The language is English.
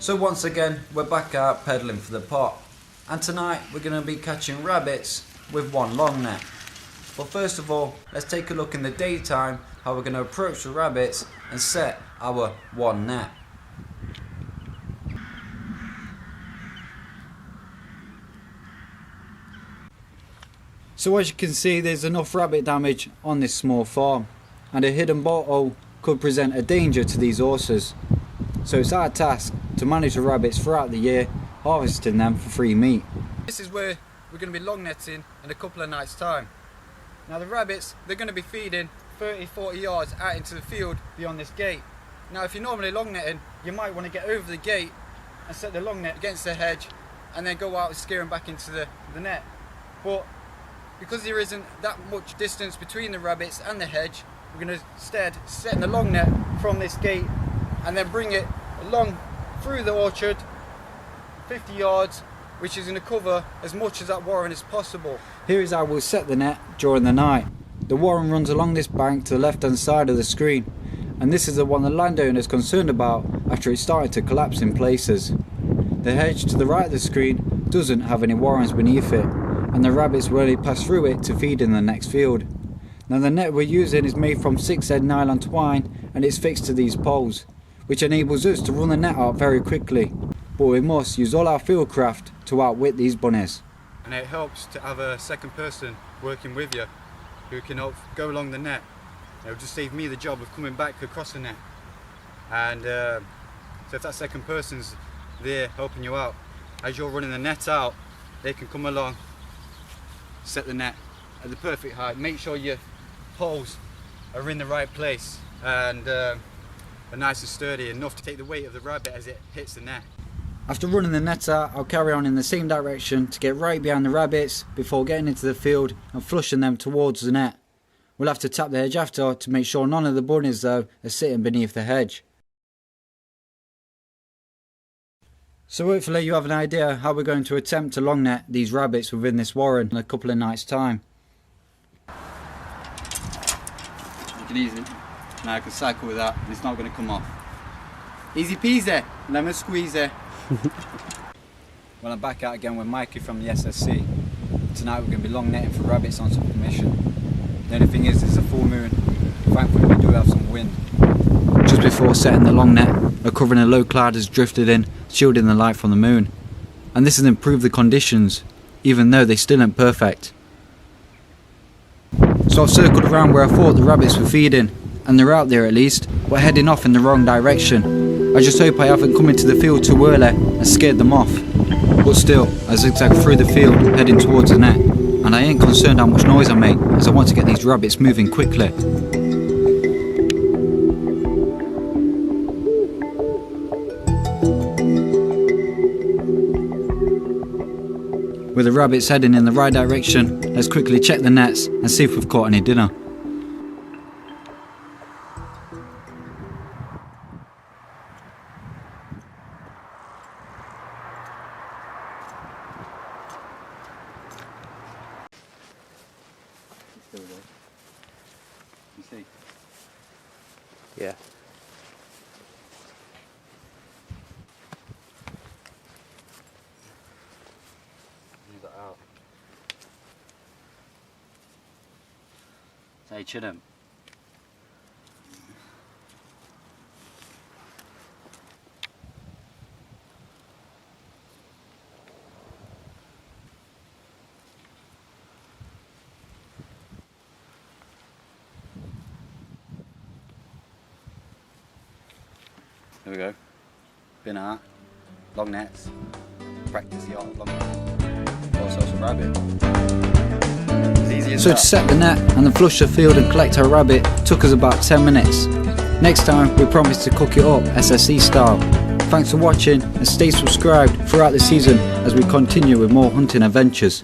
So once again, we're back out pedaling for the pot, and tonight we're going to be catching rabbits with one long net. But first of all, let's take a look in the daytime how we're going to approach the rabbits and set our one net. So as you can see, there's enough rabbit damage on this small farm, and a hidden bolt hole could present a danger to these horses. So it's our task to manage the rabbits throughout the year, harvesting them for free meat. This is where we're going to be long netting in a couple of nights time. Now the rabbits, they're going to be feeding 30-40 yards out into the field beyond this gate. Now if you're normally long netting, you might want to get over the gate and set the long net against the hedge and then go out and scare them back into the net. But because there isn't that much distance between the rabbits and the hedge, we're going to instead set the long net from this gate and then bring it along through the orchard 50 yards, which is going to cover as much of that warren as possible. Here is how we'll set the net during the night. The warren runs along this bank to the left hand side of the screen, and this is the one the landowner is concerned about after it started to collapse in places. The hedge to the right of the screen doesn't have any warrens beneath it, and the rabbits will only pass through it to feed in the next field. Now the net we're using is made from 6-head nylon twine, and it's fixed to these poles, which enables us to run the net out very quickly. But we must use all our field craft to outwit these bunnies. And it helps to have a second person working with you who can help go along the net. It'll just save me the job of coming back across the net. And so if that second person's there helping you out, as you're running the net out, they can come along, set the net at the perfect height, make sure your poles are in the right place and are nice and sturdy enough to take the weight of the rabbit as it hits the net. After running the net out, I'll carry on in the same direction to get right behind the rabbits before getting into the field and flushing them towards the net. We'll have to tap the hedge after to make sure none of the bunnies though are sitting beneath the hedge. So hopefully you have an idea how we're going to attempt to long net these rabbits within this warren in a couple of nights time. You can easily, now I can cycle with that and it's not going to come off. Easy peasy, lemon squeezy. Well, I'm back out again with Mikey from the SSC. Tonight we're going to be long netting for rabbits on some permission. The only thing is there's a full moon. Thankfully we do have some wind. Just before setting the long net, a covering of low cloud has drifted in, shielding the light from the moon. And this has improved the conditions, even though they still aren't perfect. So I've circled around where I thought the rabbits were feeding, and they're out there at least, but heading off in the wrong direction. I just hope I haven't come into the field too early and scared them off. But still, I zigzag through the field, heading towards the net, and I ain't concerned how much noise I make, as I want to get these rabbits moving quickly. With the rabbits heading in the right direction, let's quickly check the nets and see if we've caught any dinner. You see? Yeah. Leave that out. Say Chidham. There we go. Been out, long nets, practice the art of long netting. All sorts of rabbit. As easy as that. To set the net and then flush the field and collect our rabbit took us about 10 minutes. Next time we promise to cook it up SSE style. Thanks for watching and stay subscribed throughout the season as we continue with more hunting adventures.